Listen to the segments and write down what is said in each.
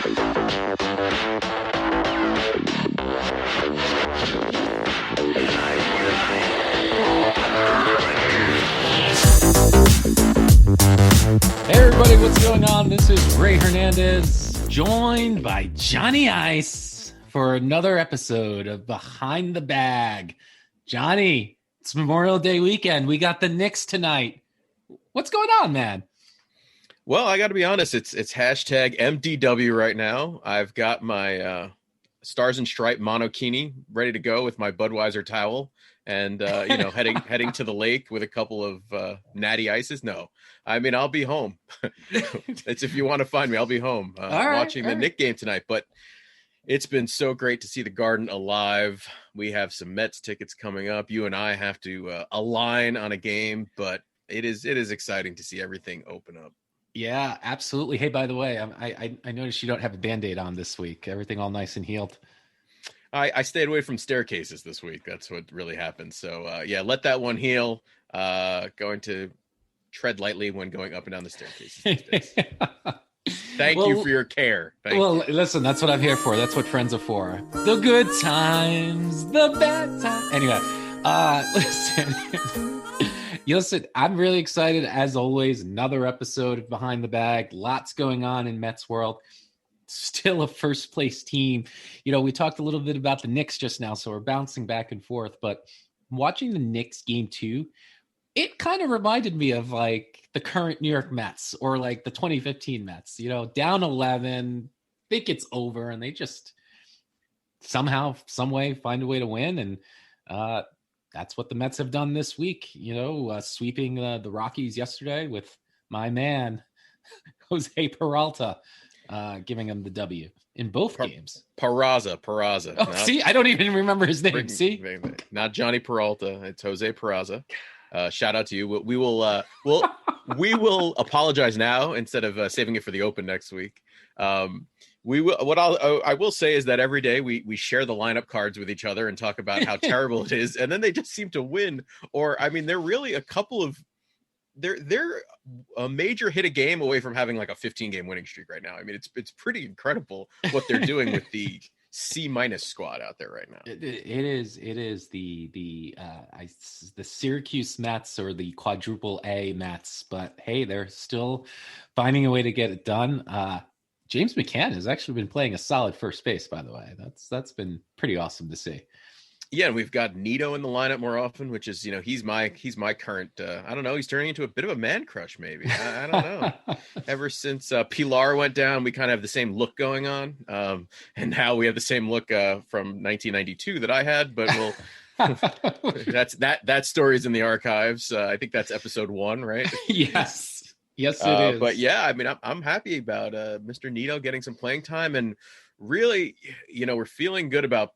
Hey everybody, what's going on? This is Ray Hernandez, joined by Johnny Ice for another episode of Behind the Bag. Johnny, it's Memorial Day weekend. We got the Knicks tonight. What's going on, man? Well, I got to be honest. It's hashtag MDW right now. I've got my Stars and Stripe monokini ready to go with my Budweiser towel, and heading to the lake with a couple of natty ices. No, I mean I'll be home. It's if you want to find me, I'll be home watching the Knick game tonight. But it's been so great to see the Garden alive. We have some Mets tickets coming up. You and I have to align on a game, but it is exciting to see everything open up. Yeah, absolutely. Hey, by the way, I noticed you don't have a Band-Aid on this week. Everything all nice and healed. I stayed away from staircases this week. That's what really happened. So, let that one heal. Going to tread lightly when going up and down the staircases these days. Thank you for your care. Listen, that's what I'm here for. That's what friends are for. The good times, the bad times. Anyway, listen, I'm really excited, as always. Another episode of Behind the Bag. Lots going on in Mets world. Still a first place team. We talked a little bit about the Knicks just now, so we're bouncing back and forth. But watching the Knicks game 2, it kind of reminded me of like the current New York Mets or like the 2015 Mets, down 11, think it's over, and they just somehow, some way find a way to win. And that's what the Mets have done this week, sweeping the Rockies yesterday with my man, Jose Peralta, giving him the W in both games. Peraza. Oh, see, I don't even remember his name. See, not Johnny Peralta. It's Jose Peraza. Shout out to you. We will apologize now instead of saving it for the Open next week. I will say is that every day we share the lineup cards with each other and talk about how terrible it is, and then they just seem to win. Or I mean, they're really a couple of they're a major hit a game away from having like a 15-game winning streak right now. I mean, it's pretty incredible what they're doing with the C- squad out there right now. It is the Syracuse Mets or the quadruple A Mets, but hey, they're still finding a way to get it done. James McCann has actually been playing a solid first base, by the way. That's been pretty awesome to see. Yeah, and we've got Nito in the lineup more often, which is, he's my current, I don't know, he's turning into a bit of a man crush, maybe. I don't know. Ever since Pilar went down, we kind of have the same look going on. And now we have the same look from 1992 that I had, but that story's in the archives. I think that's episode 1, right? Yes, it is. But yeah, I mean, I'm happy about Mr. Nito getting some playing time, and really, we're feeling good about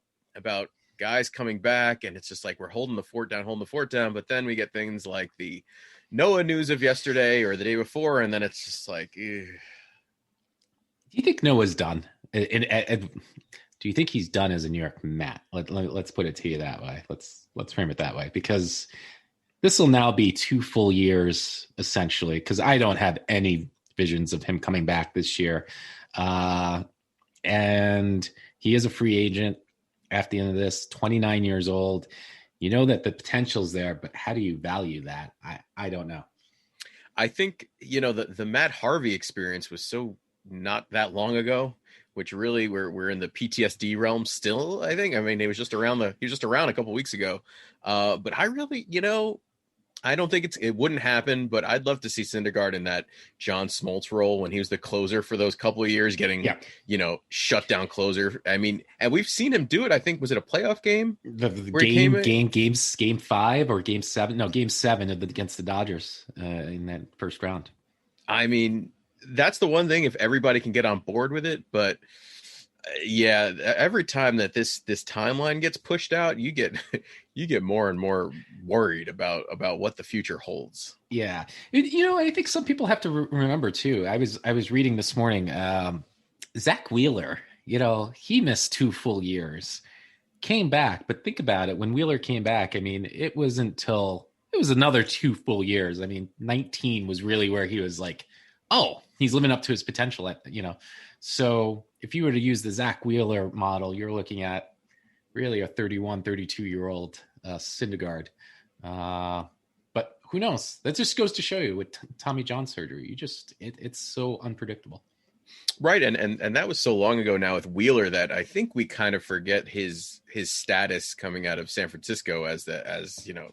guys coming back, and it's just like we're holding the fort down, but then we get things like the Noah news of yesterday or the day before, and then it's just like, ew. Do you think Noah's done? Do you think he's done as a New York Met? Let's put it to you that way. Let's frame it that way, because this will now be 2 full years, essentially, because I don't have any visions of him coming back this year. And he is a free agent after the end of this, 29 years old. That the potential's there, but how do you value that? I don't know. I think, the Matt Harvey experience was so not that long ago, which really we're in the PTSD realm still, I think. I mean, he was just around a couple weeks ago. But I really, I don't think it wouldn't happen, but I'd love to see Syndergaard in that John Smoltz role when he was the closer for those couple of years, getting, shut down closer. I mean, and we've seen him do it. I think, was it a playoff game? Game 5 or game 7? No, game 7 against the Dodgers in that first round. I mean, that's the one thing if everybody can get on board with it, but yeah, every time that this timeline gets pushed out, you get more and more worried about what the future holds. Yeah, I think some people have to remember too. I was reading this morning, Zach Wheeler. He missed 2 full years, came back, but think about it. When Wheeler came back, I mean, it was another 2 full years. I mean, 19 was really where he was like, oh, he's living up to his potential. So if you were to use the Zach Wheeler model, you're looking at really a 31, 32-year-old Syndergaard. But who knows? That just goes to show you with Tommy John surgery. It's so unpredictable. Right, and that was so long ago now with Wheeler that I think we kind of forget his status coming out of San Francisco as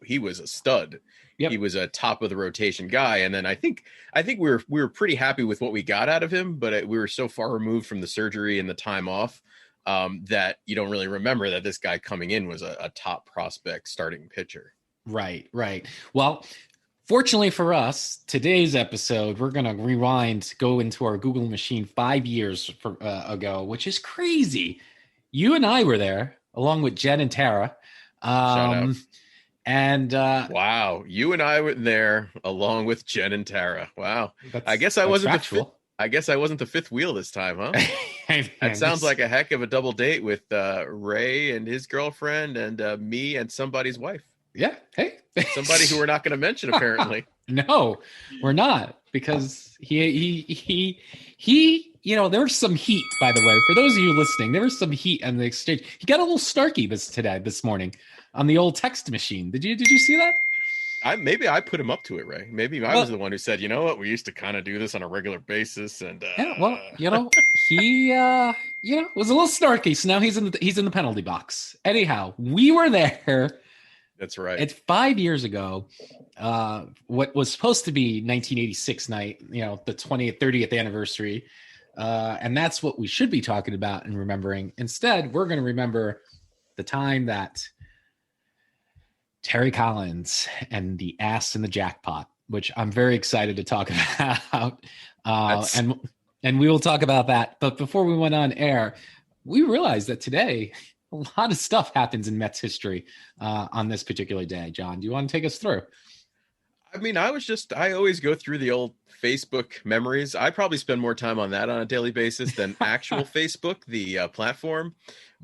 he was a stud. Yep. He was a top of the rotation guy, and then I think we were pretty happy with what we got out of him, but we were so far removed from the surgery and the time off that you don't really remember that this guy coming in was a top prospect starting pitcher. Right. Well, fortunately for us, today's episode, we're going to rewind, go into our Google machine 5 years ago, which is crazy. You and I were there, along with Jen and Tara. Shout out. And wow, you and I were there, along with Jen and Tara. Wow, I guess I wasn't factual. I guess I wasn't the fifth wheel this time, huh? That sounds like a heck of a double date with Ray and his girlfriend and me and somebody's wife. Yeah. Hey, somebody who we're not going to mention, apparently. No, we're not, because he, there was some heat, by the way, for those of you listening, there was some heat on the exchange. He got a little snarky this morning on the old text machine. Did you see that? Maybe I put him up to it, Ray. Maybe I was the one who said, you know what, we used to kind of do this on a regular basis. And yeah, well, he was a little snarky. So now he's in the penalty box. Anyhow, we were there. That's right. It's 5 years ago. What was supposed to be 1986 night, the 20th, 30th anniversary. And that's what we should be talking about and remembering. Instead, we're going to remember the time that Terry Collins and the ass in the jackpot, which I'm very excited to talk about. And we will talk about that. But before we went on air, we realized that today a lot of stuff happens in Mets history on this particular day. John, do you want to take us through? I mean, I always go through the old Facebook memories. I probably spend more time on that on a daily basis than actual Facebook, the platform.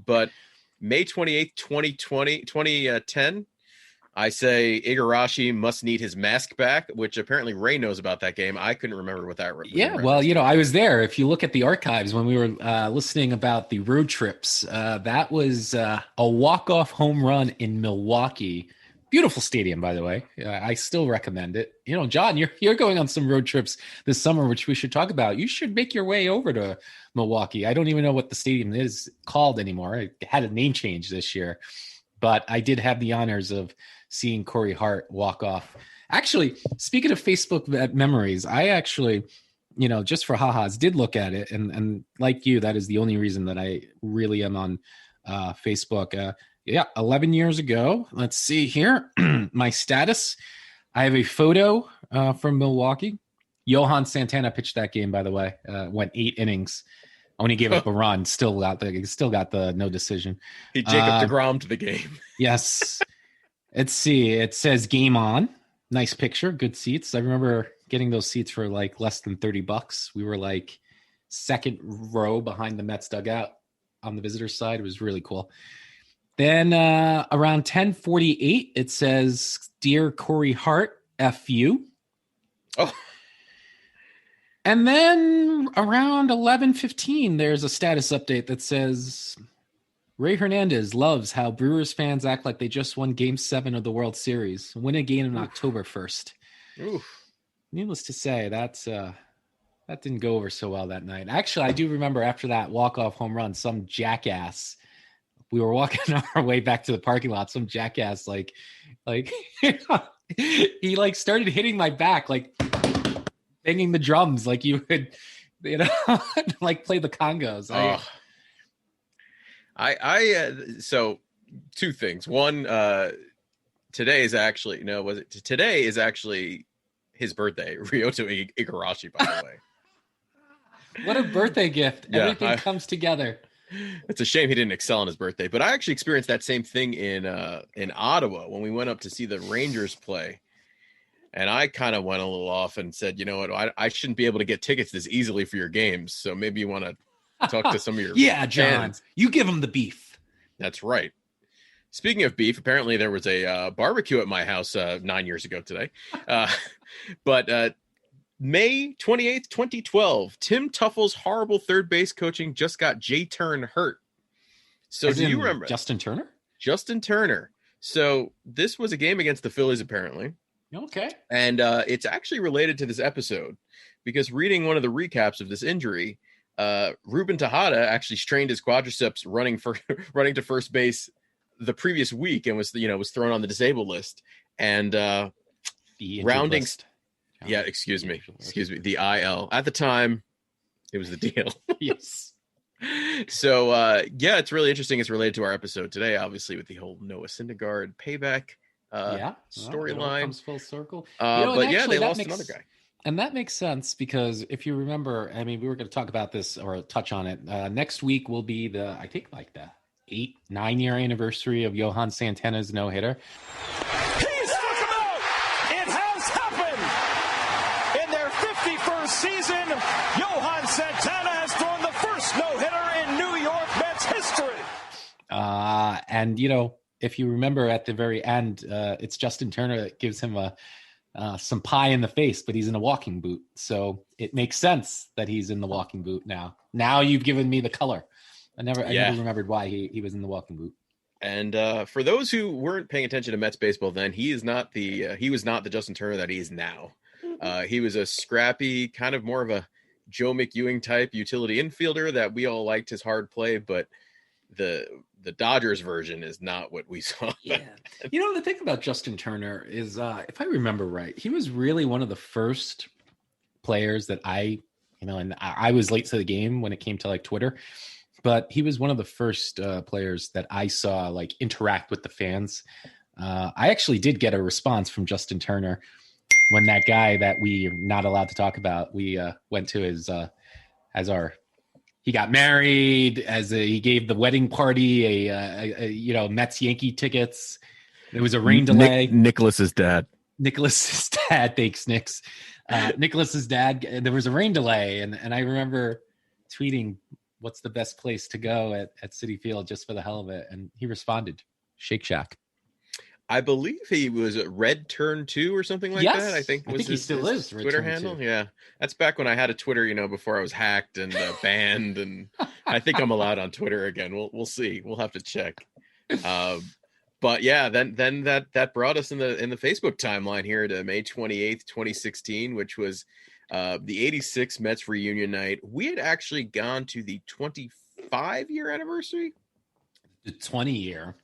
But May 28th, 2010, I say Igarashi must need his mask back, which apparently Ray knows about that game. I couldn't remember what that. Yeah, well, I was there. If you look at the archives when we were listening about the road trips, that was a walk-off home run in Milwaukee. Beautiful stadium, by the way. I still recommend it. John, you're going on some road trips this summer, which we should talk about. You should make your way over to Milwaukee. I don't even know what the stadium is called anymore. It had a name change this year, but I did have the honors of seeing Corey Hart walk off. Actually, speaking of Facebook memories, I actually, just for ha-has, did look at it. And like you, that is the only reason that I really am on Facebook. 11 years ago. Let's see here. My status. I have a photo from Milwaukee. Johan Santana pitched that game, by the way. Went 8 innings. Only gave up a run. Still got the no decision. He Jacob DeGrom to the game. Yes. Let's see. It says game on. Nice picture. Good seats. I remember getting those seats for like less than $30. We were like second row behind the Mets dugout on the visitor side. It was really cool. Then around 10:48, it says, "Dear Corey Hart, F you." Oh. And then around 11:15, there's a status update that says, "Ray Hernandez loves how Brewers fans act like they just won Game 7 of the World Series. Win again on October 1st." Oof. Needless to say, that didn't go over so well that night. Actually, I do remember after that walk-off home run, some jackass, we were walking our way back to the parking lot, some jackass, like he like started hitting my back, like banging the drums like you would, like play the congos. So two things. One, today is actually his birthday, Ryota Igarashi, by the way. What a birthday gift. Yeah, everything comes together. It's a shame he didn't excel on his birthday, but I actually experienced that same thing in Ottawa when we went up to see the Rangers play. And I kind of went a little off and said, you know what, I shouldn't be able to get tickets this easily for your games. So maybe you want to talk to some of your yeah, John, fans. You give them the beef. That's right. Speaking of beef, apparently there was a barbecue at my house 9 years ago today. But May 28th, 2012, Tim Tuffle's horrible third base coaching just got Jay Turn hurt. So As do you in remember Justin Turner? Justin Turner. So this was a game against the Phillies, apparently. Okay. And it's actually related to this episode because reading one of the recaps of this injury, Ruben Tejada actually strained his quadriceps running to first base the previous week and was thrown on the disabled list. And The rounding list. Yeah, excuse me. The IL. At the time, it was the DL. Yes. So, it's really interesting. It's related to our episode today, obviously, with the whole Noah Syndergaard payback storyline. Comes full circle. They lost another guy. And that makes sense because if you remember, I mean, we were going to talk about this or touch on it. Next week will be the 8-9 year anniversary of Johan Santana's no-hitter. He struck him out! It has happened! In their 51st season, Johan Santana has thrown the first no-hitter in New York Mets history. And, if you remember at the very end, it's Justin Turner that gives him some pie in the face, but he's in a walking boot. So it makes sense that he's in the walking boot now. Now you've given me the color. I never remembered why he was in the walking boot. And for those who weren't paying attention to Mets baseball then, he was not the Justin Turner that he is now. He was a scrappy, kind of more of a Joe McEwing type utility infielder that we all liked his hard play, but the Dodgers version is not what we saw. Yeah. The thing about Justin Turner is, if I remember right, he was really one of the first players that and I was late to the game when it came to like Twitter, but he was one of the first players that I saw like interact with the fans. I actually did get a response from Justin Turner when that guy that we are not allowed to talk about, we went to his, he got married, he gave the wedding party, Mets Yankee tickets. There was a rain delay. Nicholas's dad. Thanks, Nix. Nicholas's dad. There was a rain delay, and I remember tweeting, "What's the best place to go at Citi Field just for the hell of it?" And he responded, "Shake Shack." I believe he was at Red Turn 2 or something like that. I think he still is. Twitter handle. Yeah. That's back when I had a Twitter, before I was hacked and banned. And I think I'm allowed on Twitter again. We'll see. We'll have to check. But yeah, then that brought us in the Facebook timeline here to May 28th, 2016, which was the 86 Mets reunion night. We had actually gone to the 25-year anniversary. The 20 year.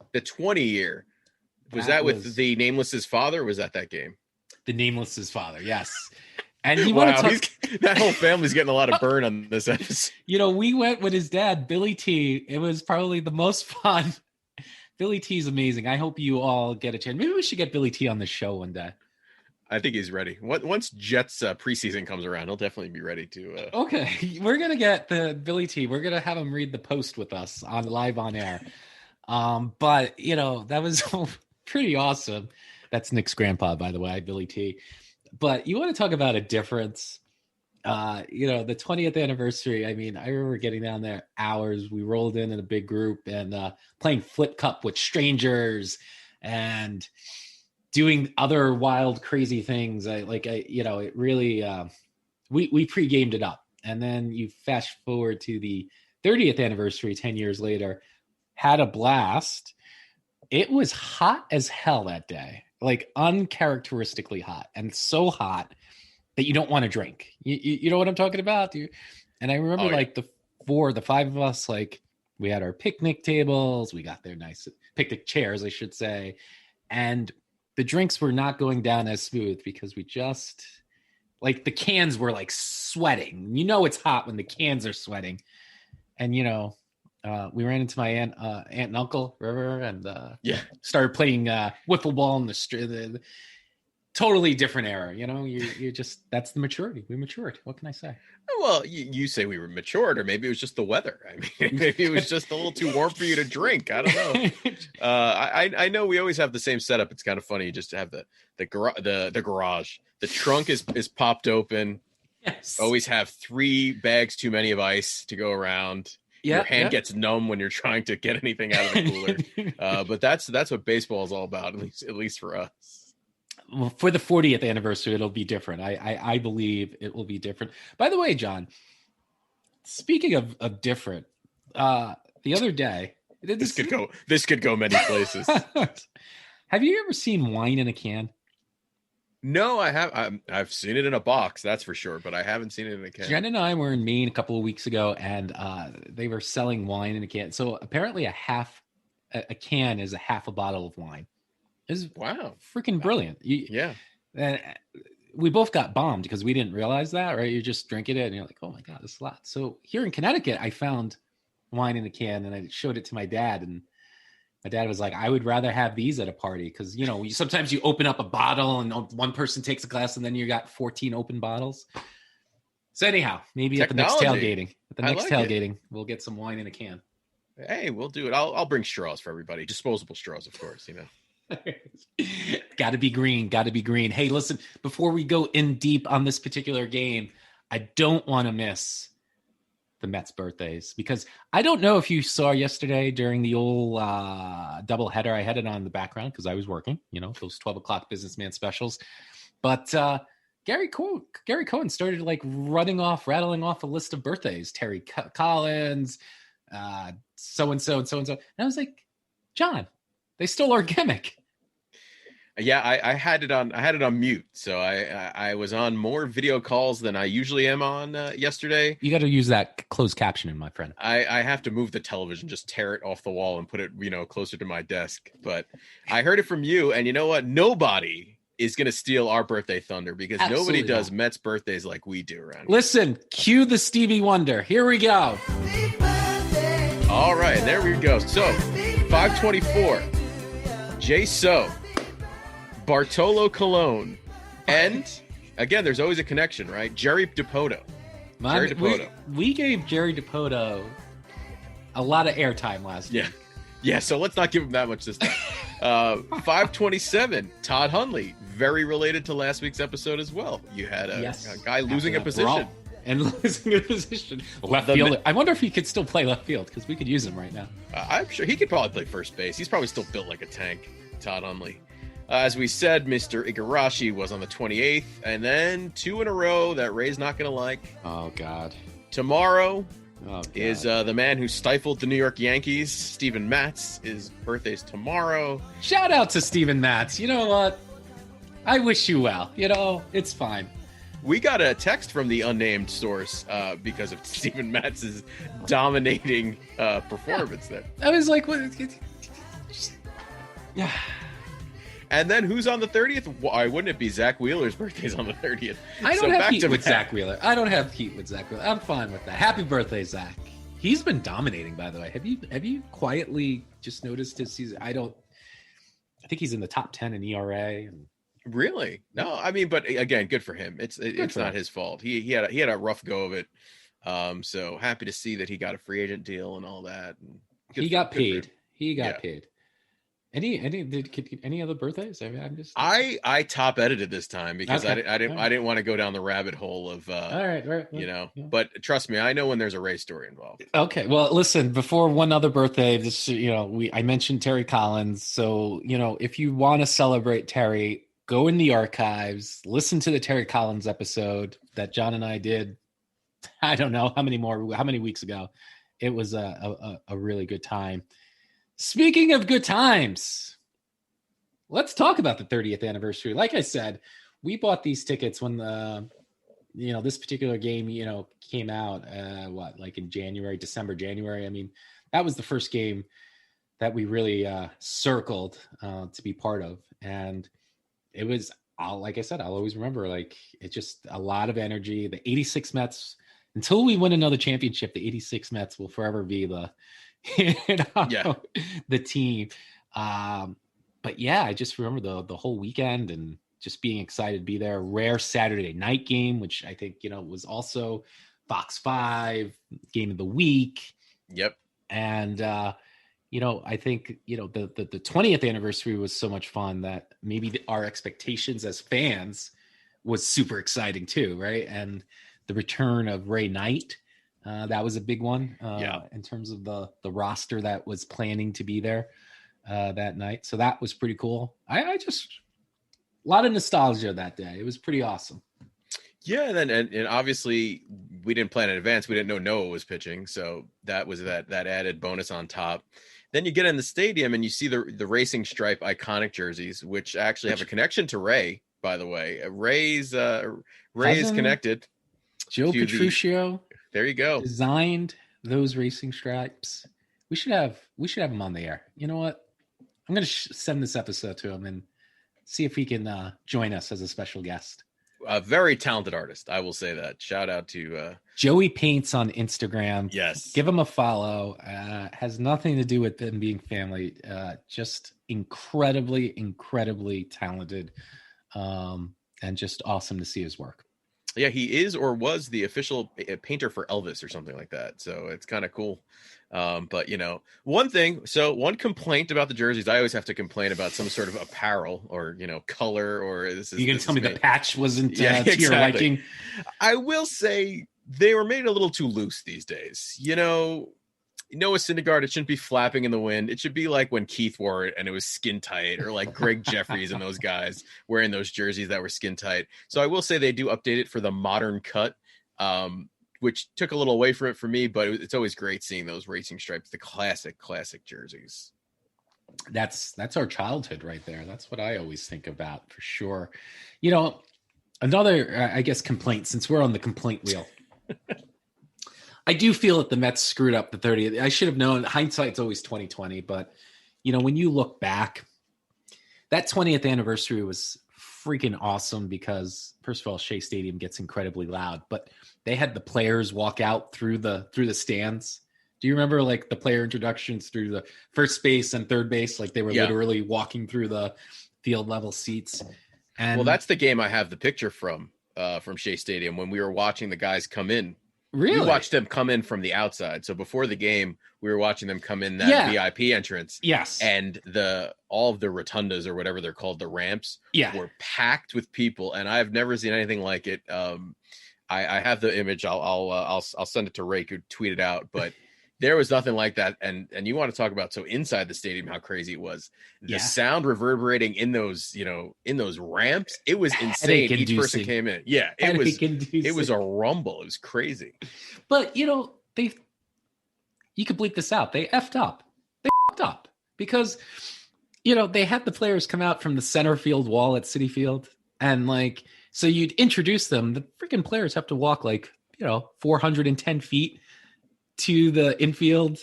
Was that with the Nameless's father? Or was that game? The Nameless's father, yes. And he that whole family's getting a lot of burn on this episode. We went with his dad, Billy T. It was probably the most fun. Billy T is amazing. I hope you all get a chance. Maybe we should get Billy T on the show one day. I think he's ready. Once Jets preseason comes around, he'll definitely be ready to. Okay, we're gonna get the Billy T. We're gonna have him read the post with us live on air. But that was pretty awesome. That's Nick's grandpa, by the way, Billy T. But you want to talk about a difference? The 20th anniversary. I mean, I remember getting down there hours. We rolled in a big group and playing flip cup with strangers and doing other wild, crazy things. It really. We pre-gamed it up, and then you fast forward to the 30th anniversary, 10 years later. Had a blast. It was hot as hell that day, like uncharacteristically hot, and so hot that you don't want to drink. You know what I'm talking about? And I remember the five of us, like we had our picnic tables, we got their nice picnic chairs, I should say. And the drinks were not going down as smooth because we just like the cans were like sweating. It's hot when the cans are sweating. And, we ran into my aunt and uncle, River, and started playing wiffle ball in the street. Totally different era, you just, that's the maturity. We matured. What can I say? Well, you say we were matured, or maybe it was just the weather. I mean, maybe it was just a little too warm for you to drink. I don't know. I know we always have the same setup. It's kind of funny just to have the garage. The trunk is popped open. Yes. Always have 3 bags too many of ice to go around. Your hand gets numb when you're trying to get anything out of the cooler. But that's what baseball is all about, at least for us. Well, for the 40th anniversary, it'll be different. I believe it will be different. By the way, John, speaking of different, the other day, this could go many places. Have you ever seen wine in a can? No, I have. I've seen it in a box, that's for sure, but I haven't seen it in a can. Jen and I were in Maine a couple of weeks ago, and they were selling wine in a can. So apparently, a can is a half a bottle of wine. It's freaking brilliant. Yeah. We both got bombed because we didn't realize that, right? You just drink it and you're like, oh my God, this is a lot. So here in Connecticut, I found wine in a can and I showed it to my dad, and my dad was like, I would rather have these at a party because, sometimes you open up a bottle and one person takes a glass and then you got 14 open bottles. So anyhow, maybe at the next tailgating, we'll get some wine in a can. Hey, we'll do it. I'll bring straws for everybody. Disposable straws, of course, Got to be green. Hey, listen, before we go in deep on this particular game, I don't want to miss the Mets birthdays because I don't know if you saw yesterday during the old doubleheader. I had it on the background because I was working, those 12 o'clock businessman specials. But Gary Cohen started rattling off a list of birthdays. Terry Collins, so-and-so and so-and-so. And I was like, John, they stole our gimmick. Yeah, I had it on mute, so I was on more video calls than I usually am on yesterday. You got to use that closed captioning, my friend. I have to move the television, just tear it off the wall and put it closer to my desk. But I heard it from you, and you know what? Nobody is going to steal our birthday thunder because nobody does Mets birthdays like we do around here. Listen, cue the Stevie Wonder. Here we go. All right, there we go. So 524, Jay So, Bartolo Colon, and again, there's always a connection, right? Jerry Dipoto. We gave Jerry Dipoto a lot of airtime last week. Yeah, so let's not give him that much this time. 527, Todd Hundley, very related to last week's episode as well. You had a guy losing a position. And losing a position. Left field. I wonder if he could still play left field because we could use him right now. I'm sure he could probably play first base. He's probably still built like a tank, Todd Hundley. As we said, Mr. Igarashi was on the 28th, and then 2 in a row that Ray's not going to like. Oh, God. Tomorrow is the man who stifled the New York Yankees, Steven Matz. His birthday's tomorrow. Shout out to Steven Matz. You know what? I wish you well. It's fine. We got a text from the unnamed source because of Steven Matz's dominating performance there. I was like, what? Yeah. And then who's on the 30th? Why wouldn't it be Zach Wheeler's birthday's on the 30th? I don't have heat with Zach Wheeler. I'm fine with that. Happy birthday, Zach. He's been dominating, by the way. Have you quietly just noticed his season? I think he's in the top 10 in ERA. Really? No, I mean, but again, good for him. It's not his fault. He had a rough go of it. So happy to see that he got a free agent deal and all that. And he got paid. Any other birthdays? I top edited this time because I didn't want to go down the rabbit hole of But trust me, I know when there's a race story involved. Okay, well, listen. Before one other birthday, I mentioned Terry Collins. So if you want to celebrate Terry, go in the archives, listen to the Terry Collins episode that John and I did. I don't know how many weeks ago. It was a really good time. Speaking of good times, let's talk about the 30th anniversary. Like I said, we bought these tickets when this particular game, came out, in January. I mean, that was the first game that we really circled to be part of. And it was, like I said, I'll always remember, it's just a lot of energy. The 86 Mets, until we win another championship, the 86 Mets will forever be the team. But yeah, I just remember the whole weekend and just being excited to be there. Rare Saturday night game, which I think, was also Fox 5 game of the week. Yep. And, I think, the 20th anniversary was so much fun that maybe our expectations as fans was super exciting too. Right. And the return of Ray Knight, that was a big one in terms of the roster that was planning to be there that night. So that was pretty cool. I just lot of nostalgia that day. It was pretty awesome. Yeah, and obviously we didn't plan in advance. We didn't know Noah was pitching, so that was that added bonus on top. Then you get in the stadium and you see the racing stripe iconic jerseys, which actually have a connection to Ray, by the way. Ray is connected. Joe Petruccio. There you go. Designed those racing stripes. We should have him on the air. You know what? I'm going to send this episode to him and see if he can join us as a special guest. A very talented artist, I will say that. Shout out to Joey Paints on Instagram. Yes, give him a follow. Has nothing to do with them being family. Just incredibly talented, and just awesome to see his work. Yeah, he is or was the official painter for Elvis or something like that. So it's kind of cool. But one complaint about the jerseys, I always have to complain about some sort of apparel or, color, or this is. You can tell me the patch wasn't to exactly. your liking. I will say they were made a little too loose these days. Noah Syndergaard, it shouldn't be flapping in the wind. It should be like when Keith wore it and it was skin tight, or like Greg Jeffries and those guys wearing those jerseys that were skin tight. So I will say they do update it for the modern cut, which took a little away from it for me, but it's always great seeing those racing stripes, the classic jerseys. That's our childhood right there. That's what I always think about for sure. Another, I guess, complaint, since we're on the complaint wheel. I do feel that the Mets screwed up the 30th. I should have known. Hindsight's always 20/20, but when you look back, that 20th anniversary was freaking awesome because, first of all, Shea Stadium gets incredibly loud, but they had the players walk out through the stands. Do you remember like the player introductions through the first base and third base? Like they were literally walking through the field level seats. And well, that's the game I have the picture from Shea Stadium when we were watching the guys come in. Really? We watched them come in from the outside. So before the game, we were watching them come in that VIP entrance. Yes. And all of the rotundas, or whatever they're called, the ramps, were packed with people. And I've never seen anything like it. I have the image. I'll send it to Rake, who tweeted out, but there was nothing like that. And you want to talk about, so inside the stadium, how crazy it was. The sound reverberating in those ramps, it was insane. Each person came in. Yeah, it was a rumble. It was crazy. But you could bleep this out. They effed up. They effed up because they had the players come out from the center field wall at Citi Field, and so you'd introduce them. The freaking players have to walk 410 feet to the infield.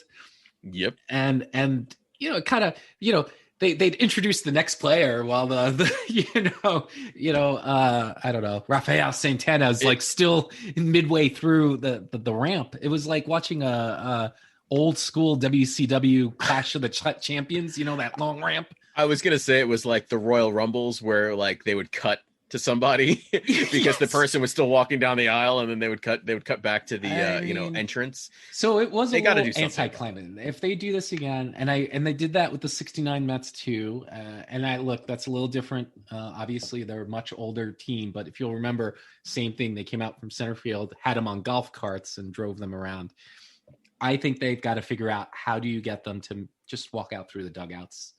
Yep. And they'd introduce the next player while I don't know, Rafael Santana's still midway through the ramp. It was like watching a old school WCW Clash of the Champions, that long ramp. I was going to say it was like the Royal Rumbles where they would cut to somebody because the person was still walking down the aisle, and then they would cut back to the entrance. So it was a little anticlimactic. If they do this again, and they did that with the 69 Mets too, that's a little different. Obviously they're a much older team, but if you'll remember, same thing, they came out from center field, had them on golf carts and drove them around. I think they've got to figure out, how do you get them to just walk out through the dugouts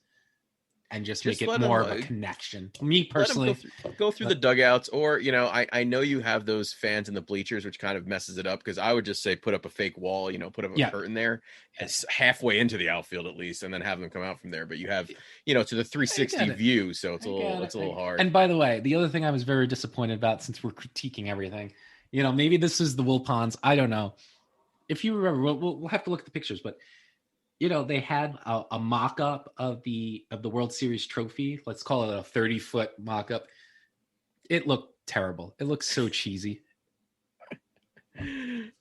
and just make it more of a connection. Me personally, go through the dugouts, or I know you have those fans in the bleachers, which kind of messes it up, because I would just say put up a fake wall, put up a curtain there, as halfway into the outfield at least, and then have them come out from there. But you have to the 360 view, so it's a little hard. And by the way, the other thing I was very disappointed about, since we're critiquing everything, maybe this is the Wilpons, I don't know. If you remember, we'll have to look at the pictures, but they had a mock-up of the World Series trophy. Let's call it a 30-foot mock-up. It looked terrible. It looked so cheesy.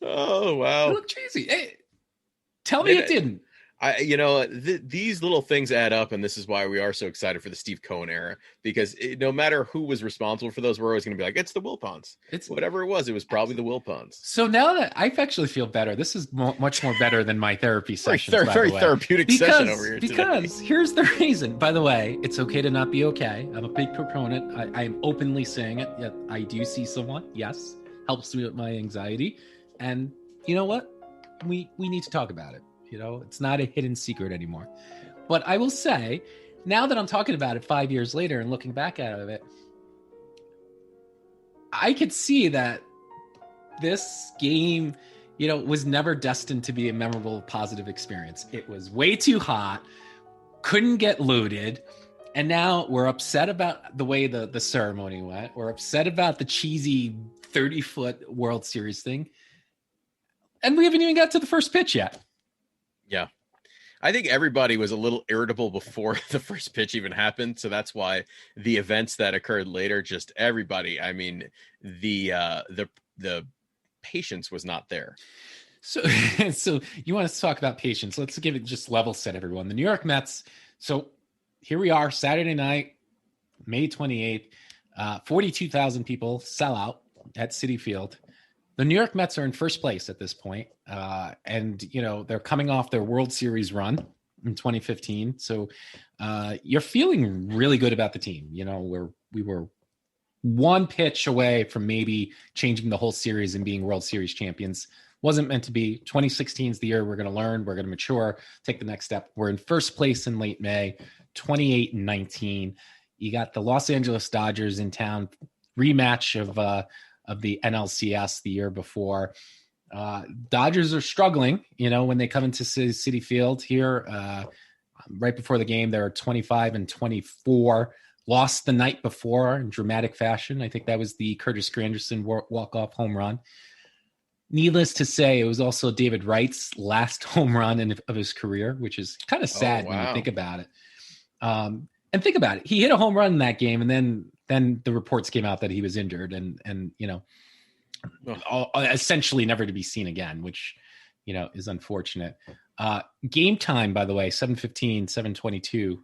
Oh, wow. It looked cheesy. Hey, tell me it didn't. These little things add up, and this is why we are so excited for the Steve Cohen era, because no matter who was responsible for those, we're always going to be like, it's the Wilpons. It's whatever it was probably the Wilpons. So now that I actually feel better, this is much more better than my therapy session. Very therapeutic session over here today. Because here's the reason. By the way, it's okay to not be okay. I'm a big proponent. I'm openly saying it. Yet I do see someone. Yes, helps me with my anxiety, and you know what? We need to talk about it. It's not a hidden secret anymore. But I will say, now that I'm talking about it 5 years later and looking back at it, I could see that this game, was never destined to be a memorable, positive experience. It was way too hot, couldn't get loaded. And now we're upset about the way the ceremony went. We're upset about the cheesy 30-foot World Series thing. And we haven't even got to the first pitch yet. Yeah. I think everybody was a little irritable before the first pitch even happened. So that's why the events that occurred later, just everybody, I mean, the patience was not there. So you want to talk about patience. Let's give it just level set, everyone. The New York Mets. So here we are, Saturday night, May 28th, 42,000 people sell out at Citi Field. The New York Mets are in first place at this point. And, they're coming off their World Series run in 2015. So you're feeling really good about the team. We were one pitch away from maybe changing the whole series and being World Series champions. Wasn't meant to be. 2016 is the year we're going to learn. We're going to mature, take the next step. We're in first place in late May, 28-19. You got the Los Angeles Dodgers in town, rematch of the NLCS the year before. Dodgers are struggling, when they come into Citi Field here. Right before the game, they're 25-24. Lost the night before in dramatic fashion. I think that was the Curtis Granderson walk-off home run. Needless to say, it was also David Wright's last home run of his career, which is kind of sad when you think about it. And think about it. He hit a home run in that game, and then the reports came out that he was injured and essentially never to be seen again, which, is unfortunate. Game time, by the way, 7:15, 7:22,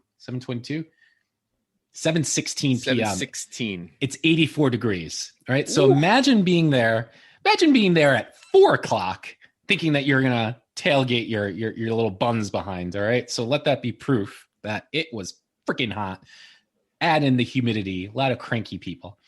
7:16 p.m. 7:16. It's 84 degrees. All right. So imagine being there at 4:00, thinking that you're going to tailgate your little buns behind. All right. So let that be proof that it was freaking hot. Add in the humidity, a lot of cranky people.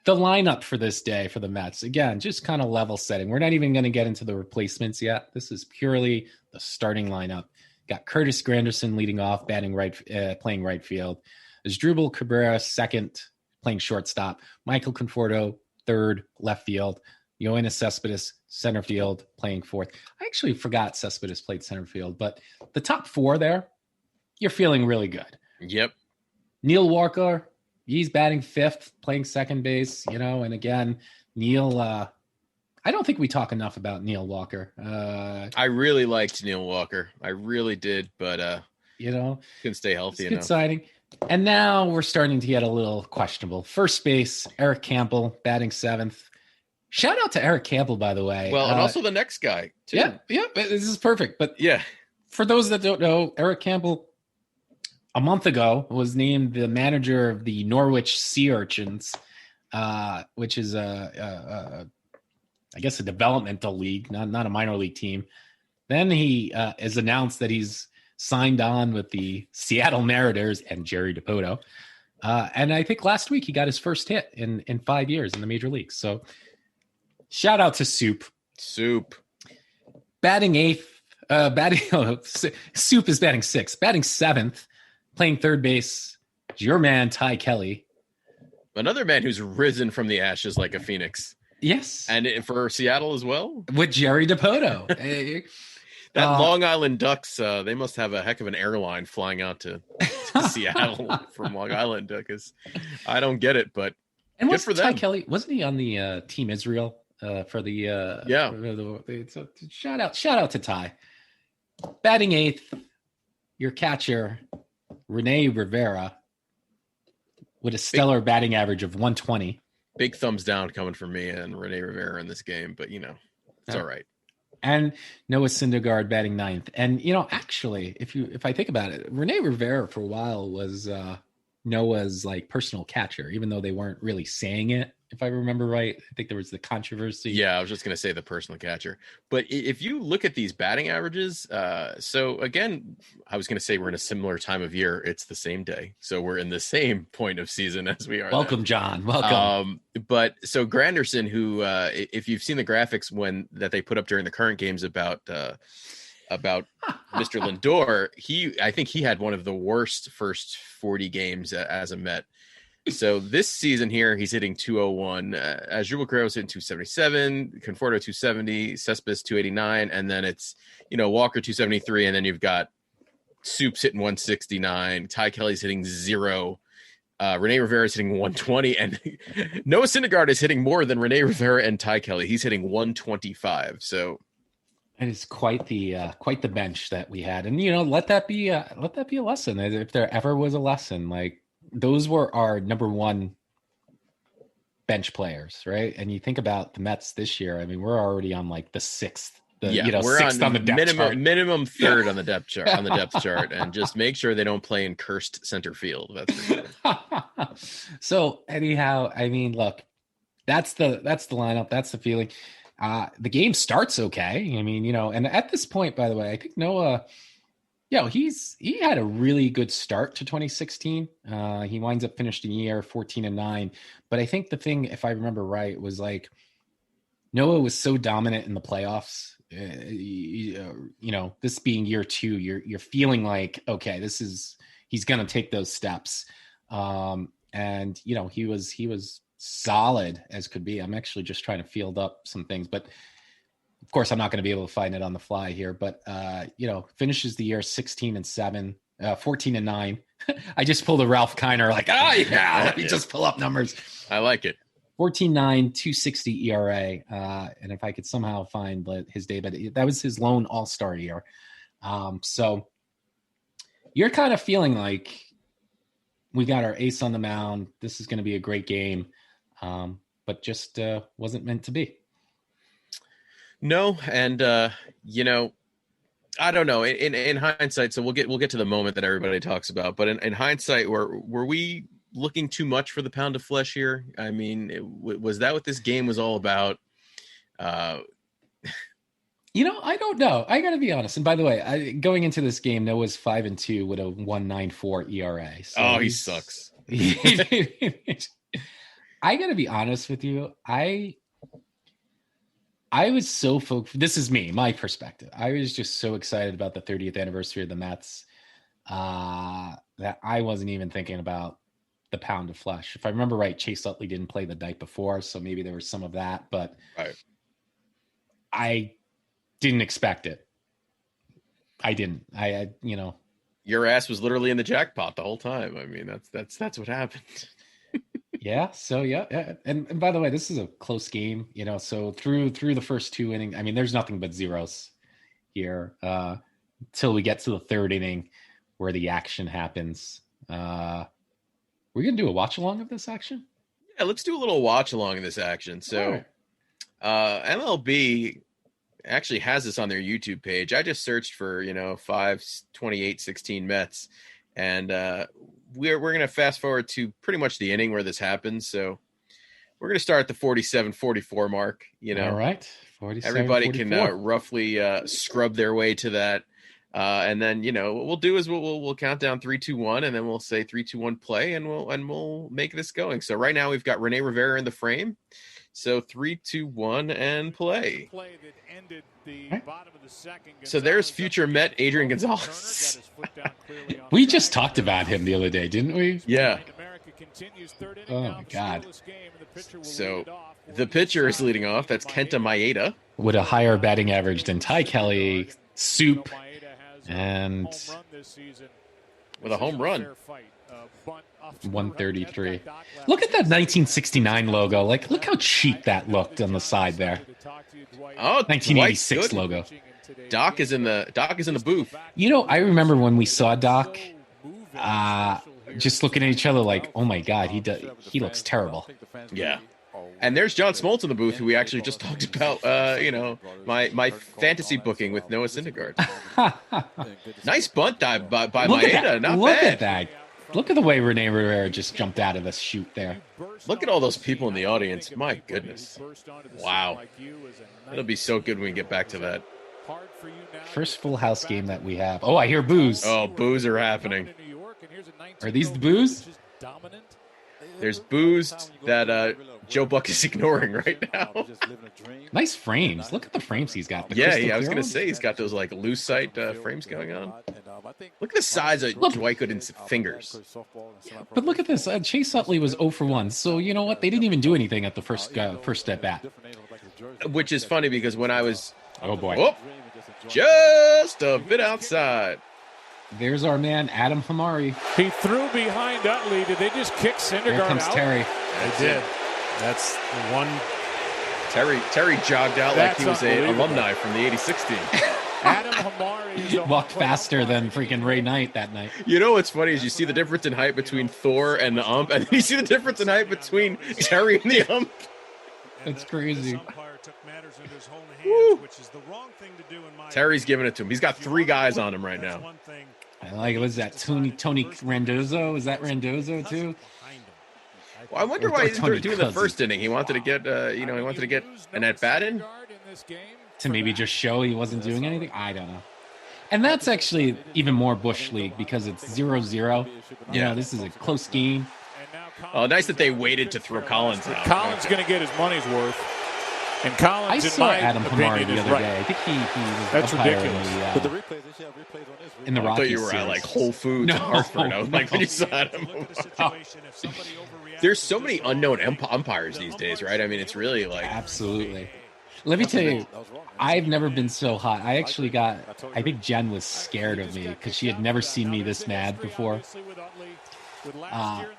The lineup for this day for the Mets, again, just kind of level setting. We're not even going to get into the replacements yet. This is purely the starting lineup. Got Curtis Granderson leading off, playing right field. Asdrubal Cabrera second, playing shortstop. Michael Conforto third, left field. Yoenis Cespedes center field, playing fourth. I actually forgot Cespedes played center field, but the top four there, you're feeling really good. Yep. Neil Walker, he's batting fifth, playing second base, and again, Neil, I don't think we talk enough about Neil Walker. I really liked Neil Walker. I really did, but couldn't stay healthy enough. Good signing. And now we're starting to get a little questionable. First base, Eric Campbell, batting seventh. Shout out to Eric Campbell, by the way. Well, and also the next guy, too. Yeah, this is perfect. But yeah, for those that don't know, Eric Campbell, a month ago, was named the manager of the Norwich Sea Urchins, which is I guess a developmental league, not a minor league team. Then he has announced that he's signed on with the Seattle Mariners and Jerry DiPoto. And I think last week he got his first hit in 5 years in the major leagues. So shout out to Soup. Batting eighth. Soup is batting sixth. Batting seventh. Playing third base, your man, Ty Kelly. Another man who's risen from the ashes like a phoenix. Yes. And for Seattle as well? With Jerry DiPoto. That Long Island Ducks, they must have a heck of an airline flying out to Seattle from Long Island, because I don't get it, but and good for them. Ty Kelly, wasn't he on the Team Israel for the shout out to Ty. Batting eighth, your catcher, Rene Rivera, with a stellar batting average of 120. Big thumbs down coming from me and Rene Rivera in this game, but it's all right. And Noah Syndergaard batting ninth. And actually, if I think about it, Rene Rivera for a while was Noah's personal catcher, even though they weren't really saying it. If I remember right, I think there was the controversy. Yeah, I was just going to say the personal catcher. But if you look at these batting averages, so again, I was going to say we're in a similar time of year. It's the same day. So we're in the same point of season as we are. Welcome, then. John. Welcome. But so Granderson, who, if you've seen the graphics that they put up during the current games about Mr. Lindor, I think he had one of the worst first 40 games as a Met. So this season here, he's hitting 201. Asdrubal Guerrero's hitting 277, Conforto 270, Cespedes 289, and then it's, Walker 273, and then you've got Soups hitting 169, Ty Kelly's hitting 0, Rene Rivera's hitting 120, and Noah Syndergaard is hitting more than Rene Rivera and Ty Kelly. He's hitting 125. So it is quite the bench that we had, and let that be a lesson. If there ever was a lesson, like those were our number one bench players, right? And you think about the Mets this year. I mean, we're already on like the sixth. We're sixth on the depth chart. Minimum third on the depth chart and just make sure they don't play in cursed center field. That's for sure. So anyhow, I mean, look, that's the lineup. That's the feeling. The game starts okay. I mean, and at this point, by the way, I think Noah, he had a really good start to 2016. He winds up finishing the year 14-9. But I think the thing, if I remember right, was like Noah was so dominant in the playoffs. This being year 2, you're feeling like, okay, he's going to take those steps. And he was solid as could be. I'm actually just trying to field up some things, but of course I'm not going to be able to find it on the fly here, but finishes the year 16-7, 14-9. I just pulled a Ralph Kiner, like, let me just pull up numbers. I like it. 14-9, 260 ERA. And if I could somehow find his day, but that was his lone all-star year. So you're kind of feeling like we got our ace on the mound. This is going to be a great game. But just wasn't meant to be. No. And, I don't know in hindsight. So we'll get to the moment that everybody talks about, but in hindsight, were we looking too much for the pound of flesh here? I mean, was that what this game was all about? I don't know. I got to be honest. And by the way, going into this game, Noah's 5-2 with a 1.94 ERA. So he sucks. I got to be honest with you. I was so focused. This is me, my perspective. I was just so excited about the 30th anniversary of the Mets that I wasn't even thinking about the pound of flesh. If I remember right, Chase Utley didn't play the night before, so maybe there was some of that, but right. I didn't expect it. I didn't. Your ass was literally in the jackpot the whole time. I mean, that's what happened. Yeah. So yeah. And by the way, this is a close game, so through the first 2 innings, I mean, there's nothing but zeros here till we get to the third inning where the action happens. We're going to do a watch along of this action. Yeah, let's do a little watch along of this action. So MLB actually has this on their YouTube page. I just searched for, 5/28/16 Mets, and we're going to fast forward to pretty much the inning where this happens. So we're going to start at the 47-44 mark. All right. 47, everybody 44. Can roughly scrub their way to that. And then, what we'll do is we'll count down 3, 2, 1, and then we'll say 3, 2, 1 play, and we'll make this going. So right now we've got Rene Rivera in the frame. So 3, 2, 1, and play. So there's future Met Adrian Gonzalez. We just talked about him the other day, didn't we? Yeah. Oh my God. So the pitcher is leading off. That's Kenta Maeda with a higher batting average than Ty Kelly, Soup, and with a home run. 133. Look at that 1969 logo. Like, look how cheap that looked on the side there. Oh, 1986 logo. Doc is in the booth. I remember when we saw Doc, just looking at each other like, oh my God, he looks terrible. Yeah. And there's John Smoltz in the booth, who we actually just talked about, my fantasy booking with Noah Syndergaard. Nice bunt dive by Maeda. Not Look bad. At that. Look at the way Rene Rivera just jumped out of the chute there. Look at all those people in the audience. My goodness. Wow. It'll be so good when we get back to that. First full house game that we have. Oh, I hear boos. Oh, boos are happening. Are these the boos? There's boos that Joe Buck is ignoring right now. Nice frames. Look at the frames he's got. Yeah, I was going to say he's got those like loose sight frames going on. Look at the size of Dwight Gooden's fingers. But look at this. Chase Utley was 0 for 1. So you know what? They didn't even do anything at the first at bat. Which is funny because when I was just a bit outside. There's our man, Adam Hamari. He threw behind Utley. Did they just kick Syndergaard out? Here comes Terry. They did. That's the one. Terry jogged out like he was an alumni from the 86 team. Adam Hamari walked faster than freaking Ray Knight that night. You know what's funny is you see the difference in height between Thor and the ump, and you see the difference in height between Terry and the ump. That's crazy. Terry's giving it to him. He's got 3 guys on him right now. I like, was that Tony Randazzo? Is that Randazzo too? Well, I wonder why he's doing the first inning. He wanted to get, he wanted to get an at bat in to maybe just show he wasn't doing anything. I don't know. And that's actually even more Bush League because it's 0-0. You know, this is a close game. Oh, nice that they waited to throw Collins out. Collins going to get his money's worth. And Collins, I saw Adam Hamari the other day. I think he was That's ridiculous. in the Rockies. I thought you were at like Whole Foods in Hartford. I was like, when you saw Adam There's so many unknown umpires these days, right? I mean, it's really like... Absolutely. Let me tell you, I've never been so hot. I think Jen was scared of me because she had never seen me this mad before.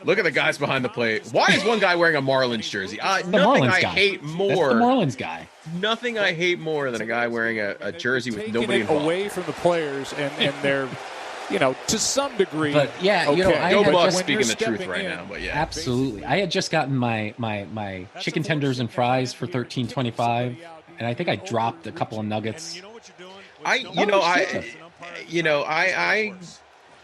Look at the guys behind the plate. Why is one guy wearing a Marlins jersey? Nothing Marlins I guy. hate more. That's the Marlins guy. Nothing I hate more than a guy wearing a jersey with nobody involved. Away from the players and they're, to some degree. But yeah, okay. Joe Buck's speaking the truth right now. But yeah, absolutely. I had just gotten my chicken tenders and fries for $13.25, and I think I dropped a couple of nuggets.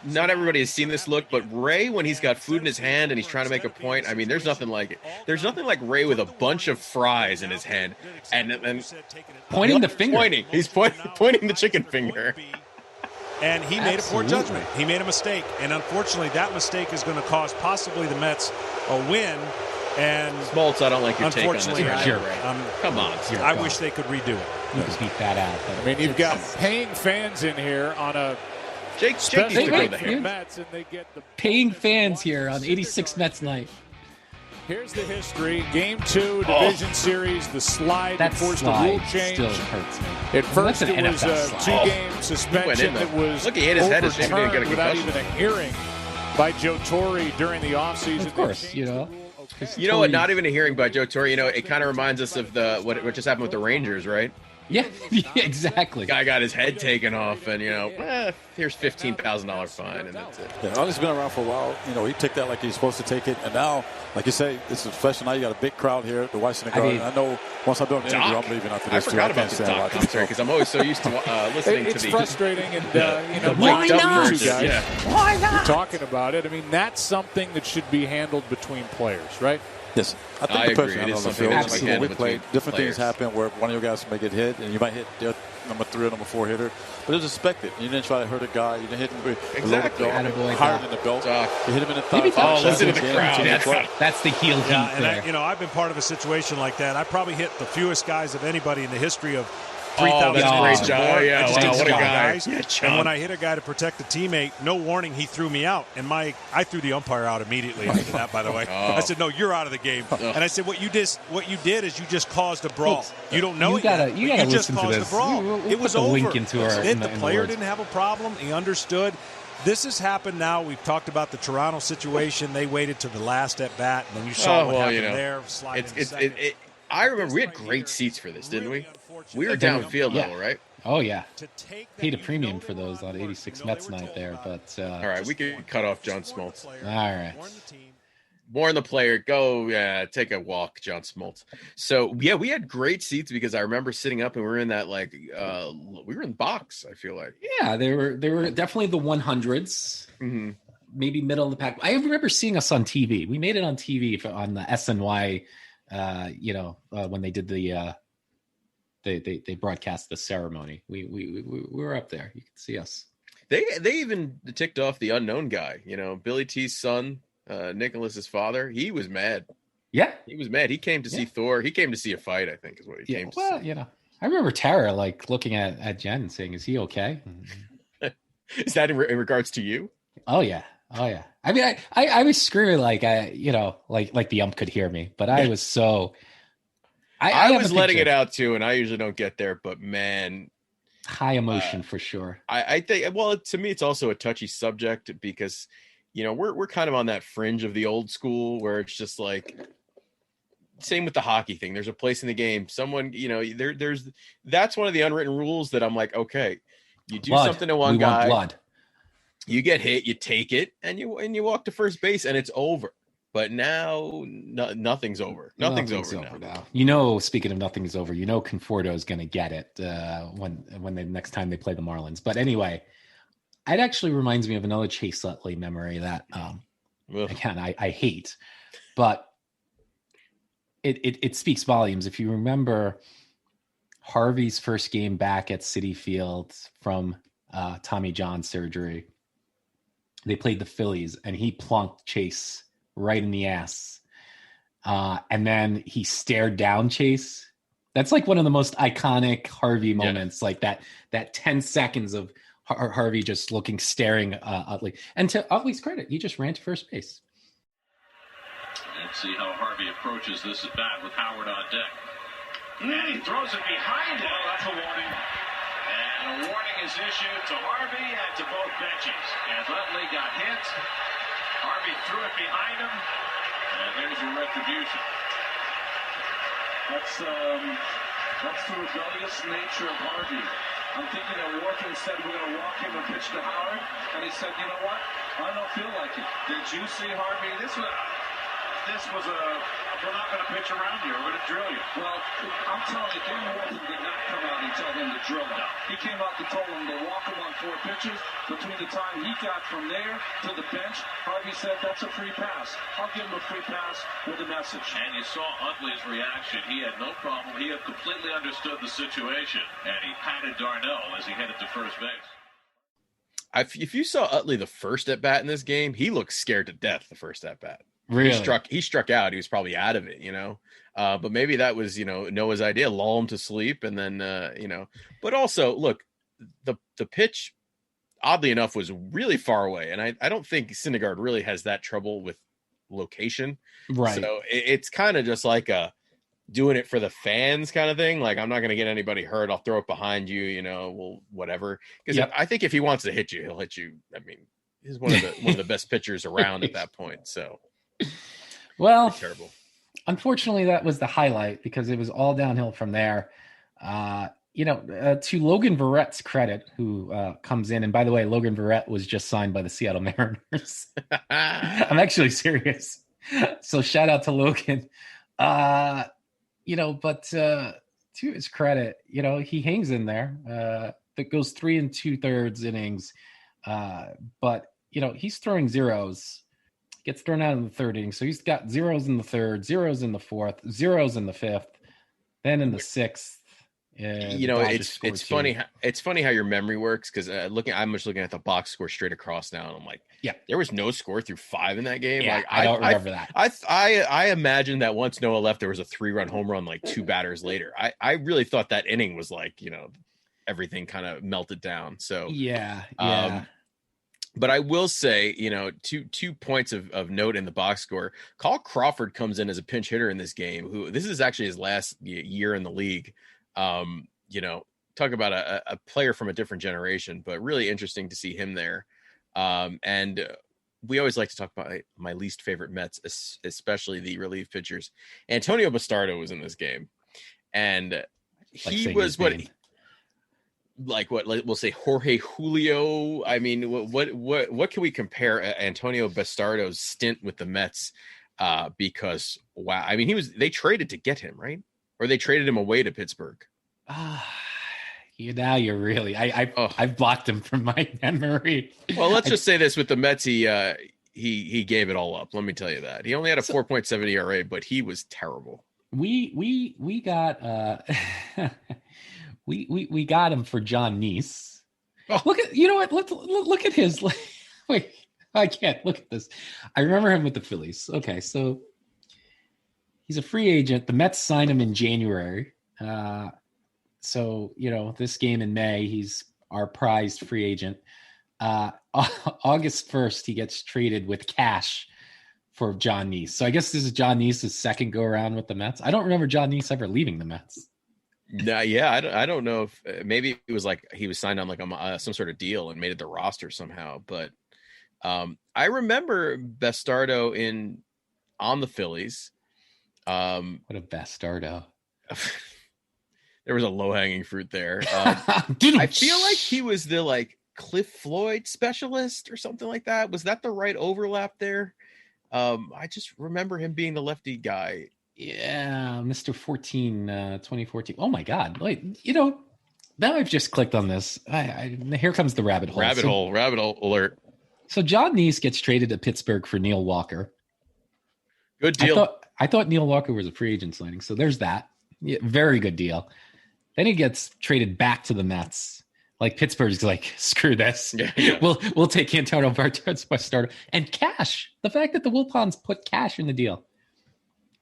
Not everybody has seen this look, but Ray, when he's got food in his hand and he's trying to make a point, I mean, there's nothing like it. There's nothing like Ray with a bunch of fries in his hand and pointing the finger. He's pointing the chicken finger. And he made a poor judgment. He made a mistake. And unfortunately, that mistake is going to cost possibly the Mets a win. And Smoltz, I don't like your take on this. Come on. I wish they could redo it. You can beat that out. I mean, you've got paying fans in here on a... Jake needs to go to him. Paying fans here on 86 Mets night. Here's the history. Game 2, Division Series, the slide that forced the rule change. Still hurts me. At first, it was a 2-game suspension that was he hit his head as if he didn't get a without concussion. even a hearing by Joe Torre during the offseason. Of course, You know what? Not even a hearing by Joe Torre. It kind of reminds us of what just happened with the Rangers, right? Yeah, exactly. Guy got his head taken off, and here's $15,000 fine, and that's it. Yeah, Ollie's been around for a while. He took that like he's supposed to take it, and now, like you say, it's a professional. Now you got a big crowd here to watch the guard. I know once I do an interview, I'm leaving after this. I forgot about the Doc commentary because I'm always so used to listening to the. It's frustrating, and why not? Why not? Talking about it. I mean, that's something that should be handled between players, right? Yes, I think I agree. It is something that should be handled we play. between Different players. things happen where one of your guys may get hit, and you might hit the number 3 or number 4 hitter, but it was expected. You didn't try to hurt a guy. You didn't hit him Exactly. higher than the belt. You hit him in the thigh. Listen to the crowd. That's the heel heat there. And I've been part of a situation like that. I probably hit the fewest guys of anybody in the history of 3,000 that's great, John. Yeah, wow, what a guy. Guys. And when I hit a guy to protect a teammate, no warning, he threw me out. And I threw the umpire out immediately after that, by the way. I said, no, you're out of the game. And I said, what you did is you just caused a brawl. You don't know you just caused this. a brawl. We'll it was put the over. link into our, the player didn't have a problem. He understood. This has happened now. We've talked about the Toronto situation. They waited to the last at bat, and then you saw what happened there. I remember we had great seats for this, didn't we? We were downfield level, right? Oh, yeah. Paid a premium for those on 86 Mets night there. But all right, we could cut off John Smoltz. All right. Warn the player. Go take a walk, John Smoltz. So, yeah, we had great seats because I remember sitting up and we were in that, we were in the box, I feel like. Yeah, they were definitely the 100s. Mm-hmm. Maybe middle of the pack. I remember seeing us on TV. We made it on TV on the SNY, when they did the they broadcast the ceremony. We were up there. You can see us. They even ticked off the unknown guy. Billy T's son, Nicholas's father. He was mad. Yeah, he was mad. He came to see Thor. He came to see a fight, I think, is what he came to see. I remember Tara looking at Jen and saying, "Is he okay?" Is that in regards to you? Oh yeah. I mean, I was screaming like like the ump could hear me, but I was so. I was letting it out too, and I usually don't get there, but man, high emotion for sure. I think, well, to me, it's also a touchy subject because, we're kind of on that fringe of the old school where it's just like, same with the hockey thing. There's a place in the game. Someone, that's one of the unwritten rules that I'm like, okay, you do something to one guy, blood. You get hit, you take it, and you walk to first base, and it's over. But now nothing's over. Nothing's over now. Speaking of nothing's over, Conforto is going to get it when the next time they play the Marlins. But anyway, it actually reminds me of another Chase Utley memory that again I hate, but it speaks volumes. If you remember Harvey's first game back at Citi Field from Tommy John surgery, they played the Phillies, and he plunked Chase right in the ass. And then he stared down Chase. That's like one of the most iconic Harvey moments, like that 10 seconds of Harvey just staring Utley. And to Utley's credit, he just ran to first base. Let's see how Harvey approaches this at bat with Howard on deck. And he throws it behind him. Well, that's a warning. And a warning is issued to Harvey and to both benches. As Utley got hit, Harvey threw it behind him, and there's your retribution. That's the rebellious nature of Harvey. I'm thinking that Warfield said we're going to walk him and pitch to Howard, and he said, you know what? I don't feel like it. Did you see Harvey? This was we're not going to pitch around you. We're going to drill you. Well, I'm telling you, Dan Warfield did not come out and tell him to drill him. He came out and told him to walk him on 4 pitches. Between the time he got from there to the bench, Harvey said, that's a free pass. I'll give him a free pass with a message. And you saw Utley's reaction. He had no problem. He had completely understood the situation, and he patted Darnell as he headed to first base. If you saw Utley the first at bat in this game, he looked scared to death the first at bat. Really? He struck out. He was probably out of it, but maybe that was, Noah's idea, lull him to sleep. And then, but also look, the pitch, oddly enough, was really far away. And I don't think Syndergaard really has that trouble with location. Right. So it's kind of just like doing it for the fans kind of thing. Like, I'm not going to get anybody hurt. I'll throw it behind you, whatever. Because I think if he wants to hit you, he'll hit you. I mean, he's one of the best pitchers around at that point. So. Well, terrible. Unfortunately, that was the highlight because it was all downhill from there. To Logan Verrett's credit, who comes in, and by the way, Logan Verrett was just signed by the Seattle Mariners. I'm actually serious. So shout out to Logan. But to his credit, he hangs in there. That goes 3 2/3 innings. But he's throwing zeros. Gets thrown out in the 3rd inning. So he's got zeros in the 3rd, zeros in the 4th, zeros in the 5th, then in the 6th. It's funny. It's funny how your memory works because I'm just looking at the box score straight across now, and I'm like, yeah, there was no score through 5 in that game. Yeah, like, I don't remember that. I imagine that once Noah left, there was a 3-run home run like 2 batters later. I really thought that inning was like everything kind of melted down. So yeah. But I will say, 2 points of note in the box score. Carl Crawford comes in as a pinch hitter in this game. This is actually his last year in the league. Talk about a player from a different generation, but really interesting to see him there. And we always like to talk about my least favorite Mets, especially the relief pitchers. Antonio Bastardo was in this game, and he was we'll say Jorge Julio. I mean, what can we compare Antonio Bastardo's stint with the Mets? Because wow, I mean, they traded to get him, right? Or they traded him away to Pittsburgh. Now you're really I've blocked him from my memory. Well, let's just say this with the Mets, he gave it all up. Let me tell you that. He only had a 4.7 ERA, but he was terrible. We got we got him for John Neese. Oh. Look at look at his wait, I can't look at this. I remember him with the Phillies. Okay, so he's a free agent. The Mets signed him in January. So, this game in May, he's our prized free agent. August 1st, he gets traded with cash for John Neese. So I guess this is John Neese's second go around with the Mets. I don't remember John Neese ever leaving the Mets. No, yeah, I don't know if maybe it was like he was signed on like some sort of deal and made it the roster somehow. But I remember Bastardo on the Phillies. What a Bastardo! There was a low hanging fruit there. I feel like he was the like Cliff Floyd specialist or something like that. Was that the right overlap there? I just remember him being the lefty guy. Yeah, Mr. 2014. Oh my God! Like, now I've just clicked on this. Here comes the rabbit hole. Rabbit hole alert. So John Neese gets traded to Pittsburgh for Neil Walker. Good deal. I thought Neil Walker was a free agent signing, so there's that. Yeah, very good deal. Then he gets traded back to the Mets. Like Pittsburgh's like, screw this. Yeah. We'll take Antonio Bastardo and cash. The fact that the Wilpons put cash in the deal.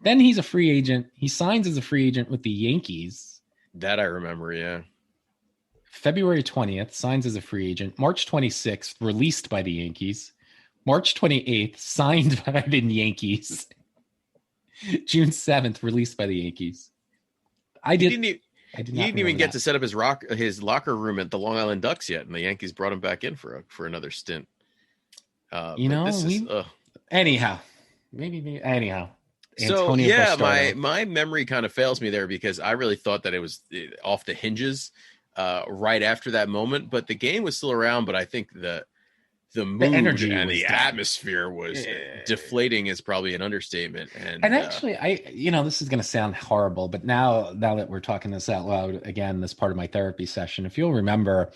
Then he's a free agent. He signs as a free agent with the Yankees. That I remember, yeah. February 20th, signs as a free agent. March 26th, released by the Yankees. March 28th, signed by the Yankees. June 7th, released by the Yankees. He didn't even get to set up his locker room at the Long Island Ducks yet, and the Yankees brought him back in for another stint. Anyhow. So yeah, my memory kind of fails me there because I really thought that it was off the hinges right after that moment, but the game was still around. But I think the mood energy and the atmosphere was deflating is probably an understatement. And actually, this is going to sound horrible, but now that we're talking this out loud again, this part of my therapy session, if you'll remember,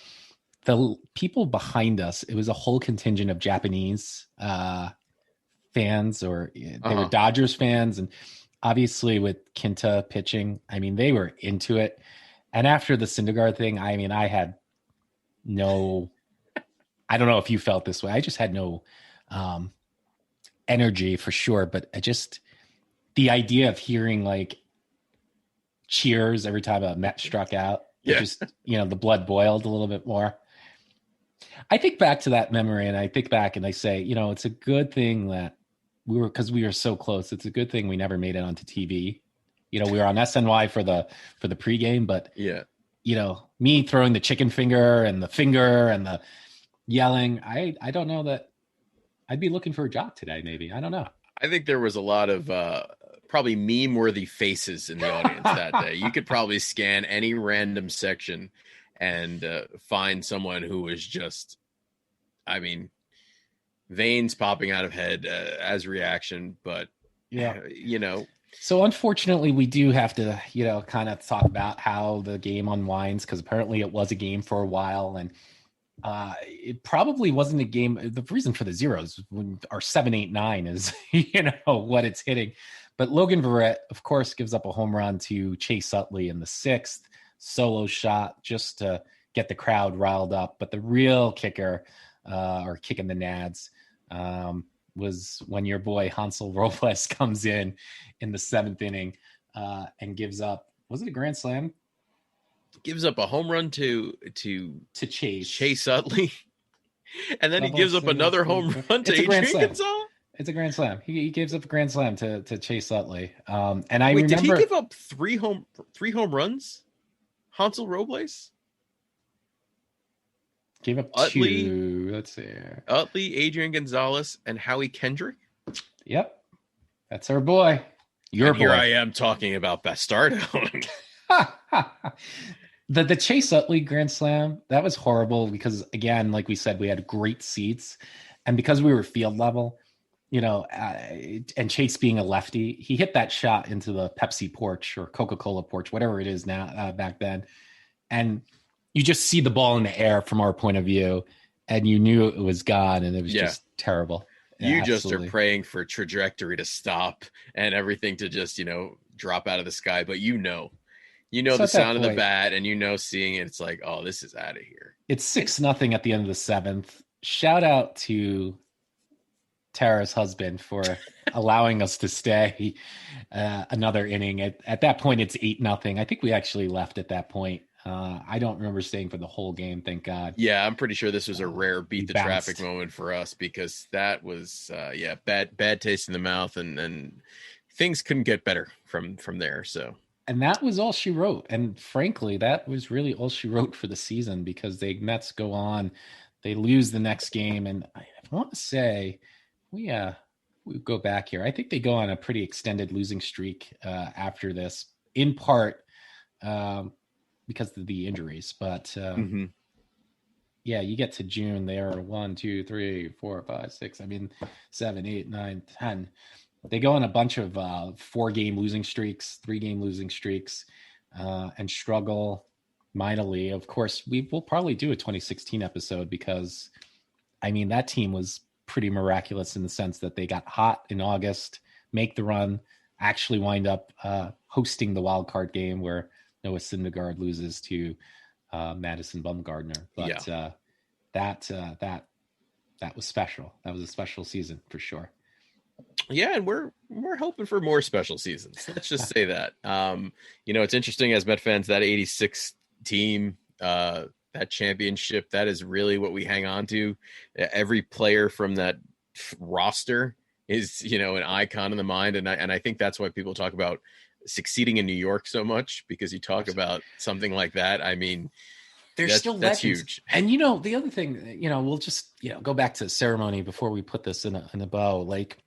the people behind us, it was a whole contingent of Japanese fans, or they were Dodgers fans, and obviously with Quinta pitching, I mean, they were into it. And after the Syndergaard thing, I mean, I had no, I don't know if you felt this way. I just had no energy for sure, but the idea of hearing like cheers every time a Met struck out, the blood boiled a little bit more. I think back to that memory and I think back and I say, it's a good thing that because we were so close. It's a good thing we never made it onto TV. We were on SNY for the pregame, but me throwing the chicken finger and the yelling, I don't know that I'd be looking for a job today. Maybe. I don't know. I think there was a lot of probably meme-worthy faces in the audience that day. You could probably scan any random section and find someone who was just, veins popping out of head as reaction. But, So unfortunately, we do have to, kind of talk about how the game unwinds, because apparently it was a game for a while. And it probably wasn't a game. The reason for the zeros are 7, 8, 9 is, what it's hitting. But Logan Verrett, of course, gives up a home run to Chase Utley in the 6th, solo shot just to get the crowd riled up. But the real kicker, or kicking the nads, was when your boy Hansel Robles comes in the 7th inning and gives up, was it a grand slam? Gives up a home run to Chase Utley. And then he gives up anome home run to Adrian Gonzalez. It's a grand slam. He gives up a grand slam to Chase Utley. And I remember, did he give up three home runs? Hansel Robles? Gave up Utley, 2. Let's see. Utley, Adrian Gonzalez, and Howie Kendrick. Yep. That's our boy. Your boy. Here I am talking about Bastardo. The Chase Utley grand slam, that was horrible because, again, like we said, we had great seats. And because we were field level, and Chase being a lefty, he hit that shot into the Pepsi porch or Coca-Cola porch, whatever it is now, back then. And you just see the ball in the air from our point of view, and you knew it was gone, and it was just terrible. You just are praying for trajectory to stop and everything to just, drop out of the sky. But the sound of the bat, and seeing it, it's like, oh, this is out of here. It's 6-0 at the end of the 7th. Shout out to Tara's husband for allowing us to stay another inning. At that point, it's 8-0. I think we actually left at that point. I don't remember staying for the whole game, thank God. Yeah, I'm pretty sure this was a rare beat the traffic moment for us, because that was bad taste in the mouth, and things couldn't get better from there. So, and that was all she wrote. And frankly, that was really all she wrote for the season, because the Mets go on, they lose the next game, and I want to say we go back here. I think they go on a pretty extended losing streak after this, in part because of the injuries. But yeah, you get to June, they are 1, 2, 3, 4, 5, 6. I mean, 7, 8, 9, 10. They go on a bunch of 4-game losing streaks, 3-game losing streaks, and struggle mightily. Of course, we will probably do a 2016 episode, because, I mean, that team was pretty miraculous in the sense that they got hot in August, make the run, actually wind up hosting the wild card game where Noah Syndergaard loses to Madison Bumgarner. But that was special. That was a special season for sure. Yeah, and we're hoping for more special seasons. Let's just say that. It's interesting as Met fans, that 86 team, that championship, that is really what we hang on to. Every player from that roster is, an icon in the mind. And I think that's why people talk about succeeding in New York so much, because you talk about something like that. I mean, there's still that's legends. Huge. And the other thing, we'll just go back to the ceremony before we put this in a bow. Like,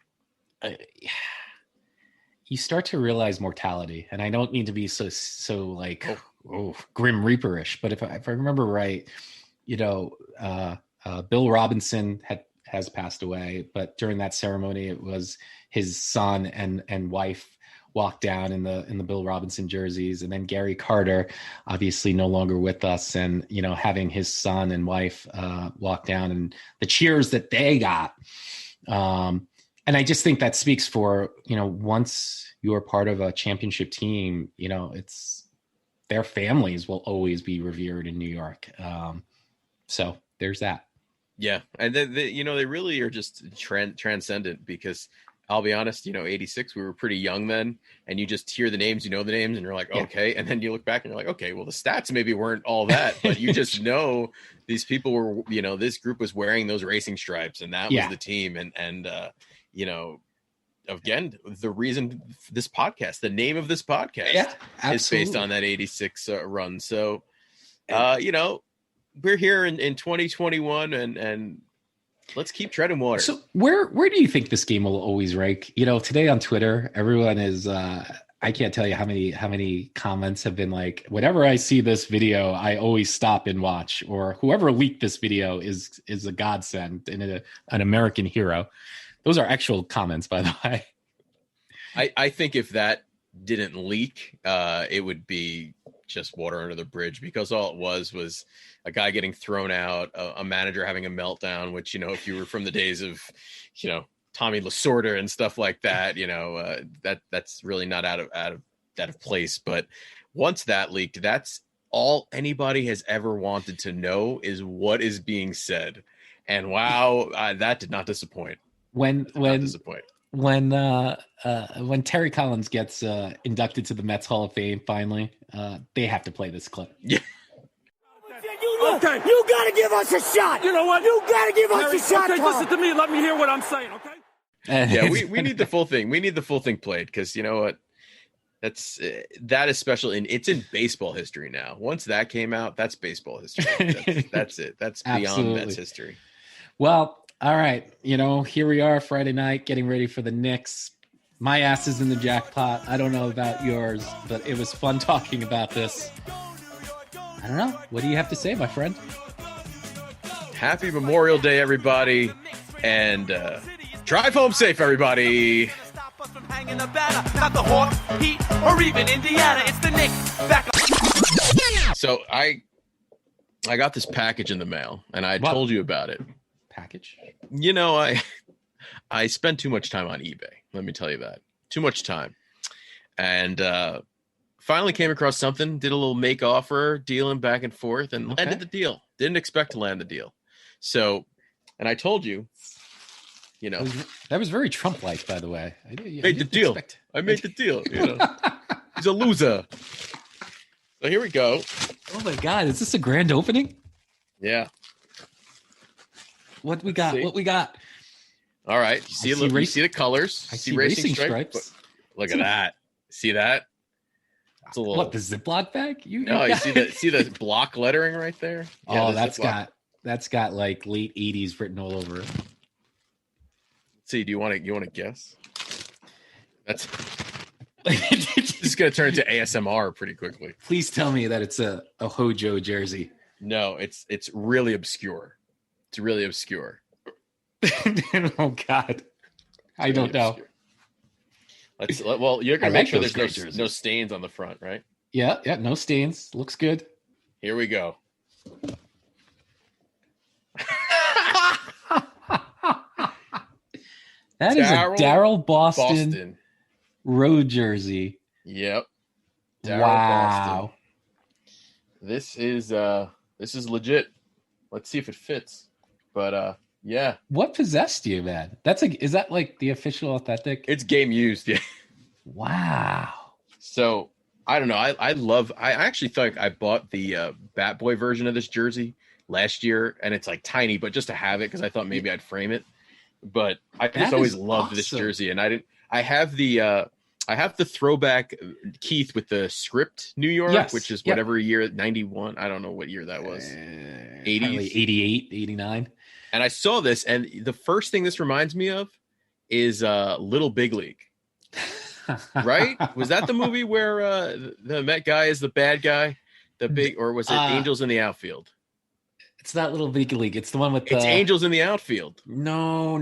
you start to realize mortality, and I don't mean to be so like Grim Reaper-ish, but if I remember right, Bill Robinson has passed away, but during that ceremony, it was his son and wife walked down in the Bill Robinson jerseys, and then Gary Carter, obviously no longer with us, and having his son and wife walk down, and the cheers that they got. And I just think that speaks for, once you're part of a championship team, it's their families will always be revered in New York. So there's that. Yeah. And they really are just transcendent, because I'll be honest, 86, we were pretty young then, and you just hear the names, the names, and you're like, okay. And then you look back and you're like, okay, well, the stats maybe weren't all that, but you just know these people were, this group was wearing those racing stripes, and that was the team. And again, the reason this podcast, the name of this podcast is based on that 86 run. So, we're here in 2021, and let's keep treading water. So where do you think this game will always rank? Today on Twitter, everyone is, I can't tell you how many comments have been like, whenever I see this video, I always stop and watch, or whoever leaked this video is a godsend and an American hero. Those are actual comments, by the way. I think if that didn't leak, it would be just water under the bridge, because all it was a guy getting thrown out, a manager having a meltdown, which, if you were from the days of, Tommy Lasorda and stuff like that, that's really not out of place. But once that leaked, that's all anybody has ever wanted to know, is what is being said. And wow, that did not disappoint. When Terry Collins gets inducted to the Mets Hall of Fame, finally, they have to play this clip. Yeah. Okay. You got to give us a shot. You know what? You got to give us a shot. Okay, listen to me. Let me hear what I'm saying, okay? Yeah, we need the full thing. We need the full thing played, because you know what? That is special, and it's in baseball history now. Once that came out, that's baseball history. That's it. That's beyond Mets history. Well, all right. Here we are Friday night getting ready for the Knicks. My ass is in the jackpot. I don't know about yours, but it was fun talking about this. I don't know. What do you have to say, my friend? Happy Memorial Day, everybody. And drive home safe, everybody. Not the Hawks, Heat, or even Indiana. It's the Knicks. So I got this package in the mail, and I told you about it. Package? I spend too much time on eBay. Let me tell you that. Too much time. And finally came across something, did a little make offer, dealing back and forth, and landed the deal. Didn't expect to land the deal. So, and I told you, that was very Trump-like, by the way. I made the deal. He's a loser. So here we go. Oh my God, is this a grand opening? Yeah. What we got? What we got? All right. You see the colors. I see racing stripes. Look at that. See that? It's a little. What, the Ziploc bag? You see the block lettering right there? Yeah, that's got like late 80s written all over it. Let's see, do you want to guess? That's this is going to turn into ASMR pretty quickly. Please tell me that it's a Hojo jersey. No, it's really obscure. It's really obscure. Oh God, I don't know. Well, you're gonna make sure there's no stains on the front, right? Yeah, no stains. Looks good. Here we go. That is a Daryl Boston road jersey. Yep. Wow. Boston. This is legit. Let's see if it fits. But yeah. What possessed you, man? Is that like the official authentic? It's game used, yeah. Wow. So I don't know. I actually thought I bought the Bat Boy version of this jersey last year, and it's like tiny, but just to have it because I thought maybe I'd frame it. But I just always loved this jersey, and I have the throwback Keith with the script New York, which is whatever year, 91. I don't know what year that was. 80s, 88, 89. And I saw this, and the first thing this reminds me of is Little Big League. Right? Was that the movie where the Met guy is the bad guy? Or was it Angels in the Outfield? It's not Little Big League. It's the one with It's Angels in the Outfield. No.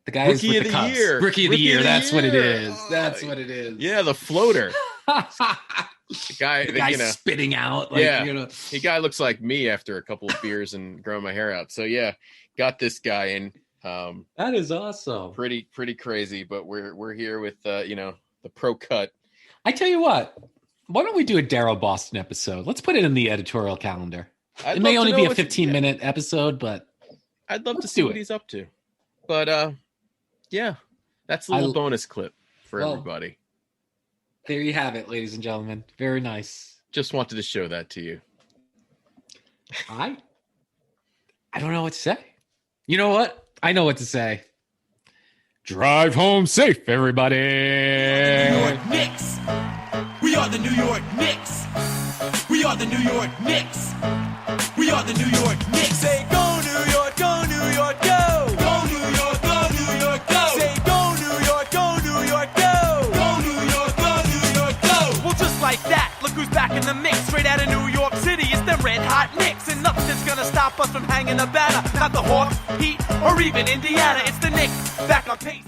The guys with the Cubs. Rookie of the year. That's what it is. That's what it is. Yeah, the floater. The guy spitting out. The guy looks like me after a couple of beers and growing my hair out. So yeah, got this guy in. That is awesome. Pretty crazy, but we're here with the pro cut. I tell you what, why don't we do a Daryl Boston episode? Let's put it in the editorial calendar. It may only be a 15-minute episode, but I'd love to see what he's up to. But yeah, that's a little bonus clip for everybody. There you have it, ladies and gentlemen. Very nice. Just wanted to show that to you. I don't know what to say. You know what? I know what to say. Drive home safe, everybody. New York Knicks. We are the New York Knicks. We are the New York Knicks. We are the New York Knicks. Say go New York, go New York, go. Go New York, go New York, go. Say go New York, go New York, go. Go New York, go New York, go. Well, just like that, look who's back in the mix. Straight out of New York City, it's them red hot Knicks. And nothing's gonna stop us from hanging a banner. Not the Hawks, Heat, or even Indiana. It's the Knicks, back on pace.